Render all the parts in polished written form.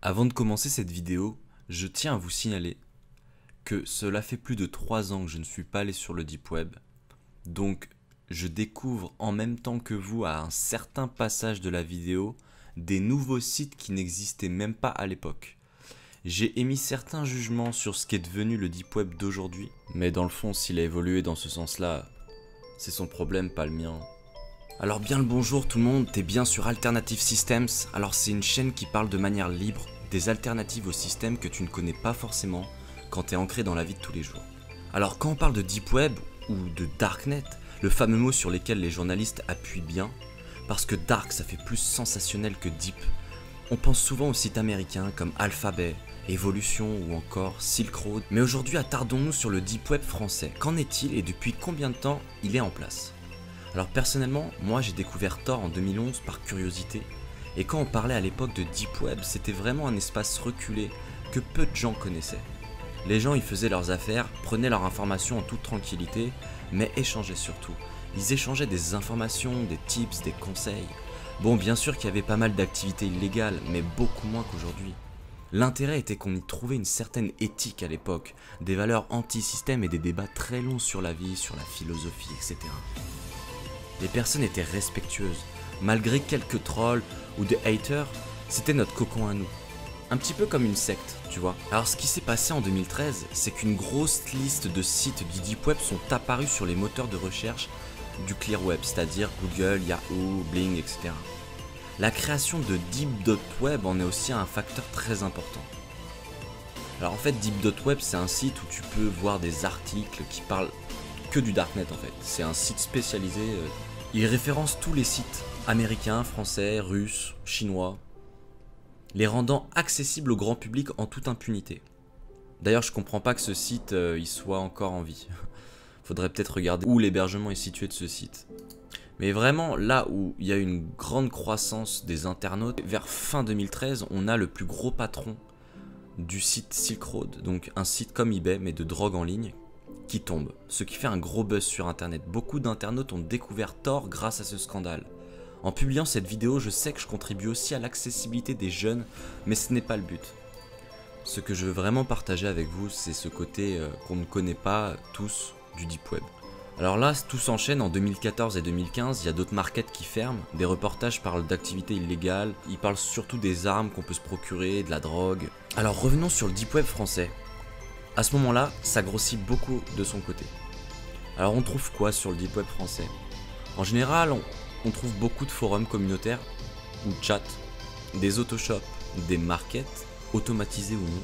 Avant de commencer cette vidéo, je tiens à vous signaler que cela fait plus de 3 ans que je ne suis pas allé sur le Deep Web, donc je découvre en même temps que vous à un certain passage de la vidéo des nouveaux sites qui n'existaient même pas à l'époque. J'ai émis certains jugements sur ce qu'est devenu le Deep Web d'aujourd'hui, mais dans le fond, s'il a évolué dans ce sens-là, c'est son problème, pas le mien. Alors bien le bonjour tout le monde, t'es bien sur Alternative Systems. Alors c'est une chaîne qui parle de manière libre des alternatives au système que tu ne connais pas forcément quand t'es ancré dans la vie de tous les jours. Alors quand on parle de Deep Web ou de Darknet, le fameux mot sur lequel les journalistes appuient bien, parce que Dark ça fait plus sensationnel que Deep, on pense souvent aux sites américains comme Alphabet, Evolution ou encore Silk Road. Mais aujourd'hui attardons-nous sur le Deep Web français. Qu'en est-il et depuis combien de temps il est en place ? Alors personnellement, moi j'ai découvert Tor en 2011 par curiosité, et quand on parlait à l'époque de Deep Web, c'était vraiment un espace reculé que peu de gens connaissaient. Les gens y faisaient leurs affaires, prenaient leurs informations en toute tranquillité, mais échangeaient surtout. Ils échangeaient des informations, des tips, des conseils. Bon, bien sûr qu'il y avait pas mal d'activités illégales, mais beaucoup moins qu'aujourd'hui. L'intérêt était qu'on y trouvait une certaine éthique à l'époque, des valeurs anti-système et des débats très longs sur la vie, sur la philosophie, etc. Les personnes étaient respectueuses, malgré quelques trolls ou des haters, c'était notre cocon à nous. Un petit peu comme une secte, tu vois. Alors ce qui s'est passé en 2013, c'est qu'une grosse liste de sites du Deep Web sont apparus sur les moteurs de recherche du Clear Web, c'est-à-dire Google, Yahoo, Bing, etc. La création de Deep.web en est aussi un facteur très important. Alors en fait, Deep.web, c'est un site où tu peux voir des articles qui parlent que du Darknet en fait. C'est un site spécialisé. Il référence tous les sites américains, français, russes, chinois, les rendant accessibles au grand public en toute impunité. D'ailleurs, je comprends pas que ce site il soit encore en vie. Faudrait peut-être regarder où l'hébergement est situé de ce site. Mais vraiment, là où il y a une grande croissance des internautes, vers fin 2013, on a le plus gros patron du site Silk Road, donc un site comme eBay mais de drogue en ligne, qui tombe, ce qui fait un gros buzz sur internet. Beaucoup d'internautes ont découvert Tor grâce à ce scandale. En publiant cette vidéo, je sais que je contribue aussi à l'accessibilité des jeunes, mais ce n'est pas le but. Ce que je veux vraiment partager avec vous, c'est ce côté qu'on ne connaît pas tous du Deep Web. Alors là, tout s'enchaîne en 2014 et 2015, il y a d'autres markets qui ferment, des reportages parlent d'activités illégales, ils parlent surtout des armes qu'on peut se procurer, de la drogue. Alors revenons sur le Deep Web français. À ce moment-là, ça grossit beaucoup de son côté. Alors on trouve quoi sur le Deep Web français? En général, on trouve beaucoup de forums communautaires ou chats, des autoshops, des markets, automatisés ou non.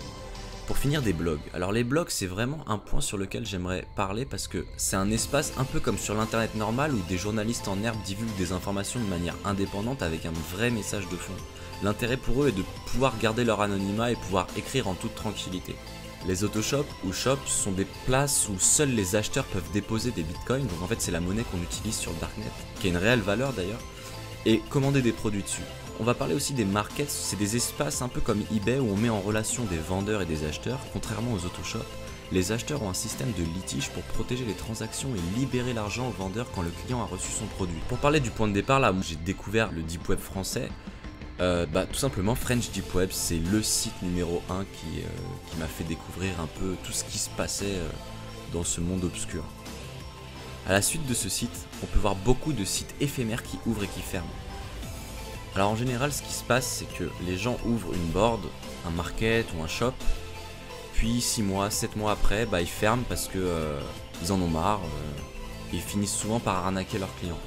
Pour finir, des blogs. Alors les blogs, c'est vraiment un point sur lequel j'aimerais parler parce que c'est un espace un peu comme sur l'internet normal où des journalistes en herbe divulguent des informations de manière indépendante avec un vrai message de fond. L'intérêt pour eux est de pouvoir garder leur anonymat et pouvoir écrire en toute tranquillité. Les autoshops ou shops sont des places où seuls les acheteurs peuvent déposer des bitcoins, donc en fait c'est la monnaie qu'on utilise sur le Darknet, qui a une réelle valeur d'ailleurs, et commander des produits dessus. On va parler aussi des markets, c'est des espaces un peu comme eBay où on met en relation des vendeurs et des acheteurs. Contrairement aux autoshops, les acheteurs ont un système de litige pour protéger les transactions et libérer l'argent au vendeur quand le client a reçu son produit. Pour parler du point de départ, là où j'ai découvert le Deep Web français, tout simplement French Deep Web, c'est le site numéro 1 qui m'a fait découvrir un peu tout ce qui se passait dans ce monde obscur. À la suite de ce site, on peut voir beaucoup de sites éphémères qui ouvrent et qui ferment. Alors en général, ce qui se passe, c'est que les gens ouvrent une board, un market ou un shop, puis 6 mois, 7 mois après, ils ferment parce que ils en ont marre, et ils finissent souvent par arnaquer leurs clients.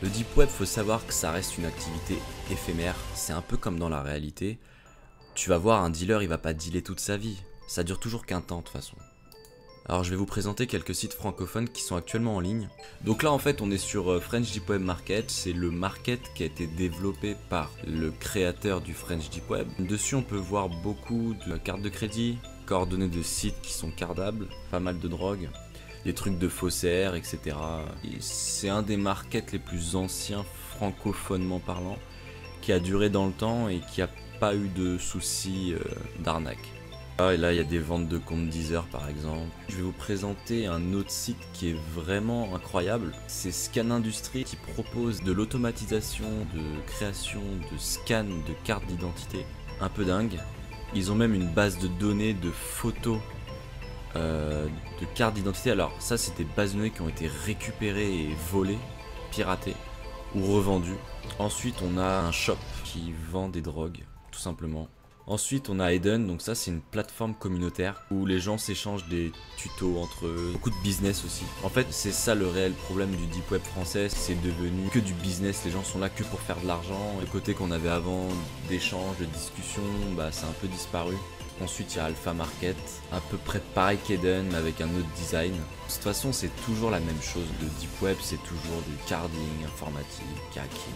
Le Deep Web, faut savoir que ça reste une activité éphémère, c'est un peu comme dans la réalité. Tu vas voir un dealer, il va pas dealer toute sa vie, ça dure toujours qu'un temps de toute façon. Alors je vais vous présenter quelques sites francophones qui sont actuellement en ligne. Donc là en fait on est sur French Deep Web Market, c'est le market qui a été développé par le créateur du French Deep Web. Dessus on peut voir beaucoup de cartes de crédit, coordonnées de sites qui sont cardables, pas mal de drogue, des trucs de faussaires, etc. C'est un des markets les plus anciens francophonement parlant, qui a duré dans le temps et qui a pas eu de soucis d'arnaque. Et là il y a des ventes de comptes Deezer par exemple. Je vais vous présenter un autre site qui est vraiment incroyable. C'est Scan Industry qui propose de l'automatisation de création de scans de cartes d'identité un peu dingue. Ils ont même une base de données de photos de cartes d'identité. Alors ça, c'est des bases de données qui ont été récupérées et volées, piratées ou revendues. Ensuite, on a un shop qui vend des drogues, tout simplement. Ensuite, on a Eden, donc ça c'est une plateforme communautaire où les gens s'échangent des tutos entre eux, beaucoup de business aussi. En fait, c'est ça le réel problème du deep web français, c'est devenu que du business, les gens sont là que pour faire de l'argent. Le côté qu'on avait avant d'échange, de discussion, bah c'est un peu disparu. Ensuite, il y a Alpha Market, à peu près pareil qu'Eden, mais avec un autre design. De toute façon, c'est toujours la même chose. Le deep web, c'est toujours du carding, informatique, hacking.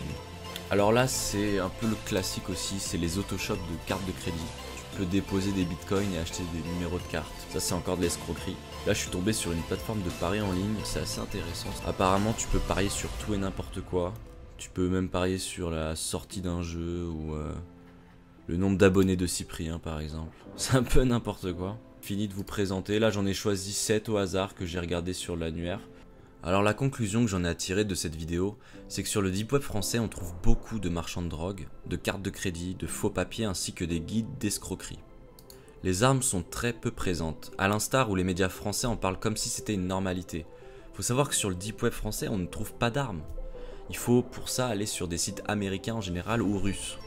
Alors là, c'est un peu le classique aussi, c'est les autoshops de cartes de crédit. Tu peux déposer des bitcoins et acheter des numéros de cartes. Ça, c'est encore de l'escroquerie. Là, je suis tombé sur une plateforme de paris en ligne, c'est assez intéressant. Apparemment, tu peux parier sur tout et n'importe quoi. Tu peux même parier sur la sortie d'un jeu ou le nombre d'abonnés de Cyprien, par exemple. C'est un peu n'importe quoi. Fini de vous présenter. Là, j'en ai choisi 7 au hasard que j'ai regardé sur l'annuaire. Alors la conclusion que j'en ai tirée de cette vidéo, c'est que sur le deep web français, on trouve beaucoup de marchands de drogue, de cartes de crédit, de faux papiers ainsi que des guides d'escroquerie. Les armes sont très peu présentes, à l'instar où les médias français en parlent comme si c'était une normalité. Faut savoir que sur le deep web français, on ne trouve pas d'armes. Il faut pour ça aller sur des sites américains en général ou russes.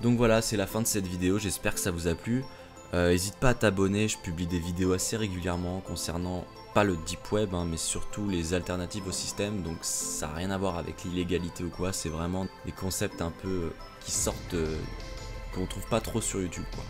Donc voilà, c'est la fin de cette vidéo, j'espère que ça vous a plu. N'hésite pas à t'abonner, je publie des vidéos assez régulièrement concernant pas le deep web, hein, mais surtout les alternatives au système, donc ça n'a rien à voir avec l'illégalité ou quoi, c'est vraiment des concepts un peu qui sortent, qu'on trouve pas trop sur YouTube quoi.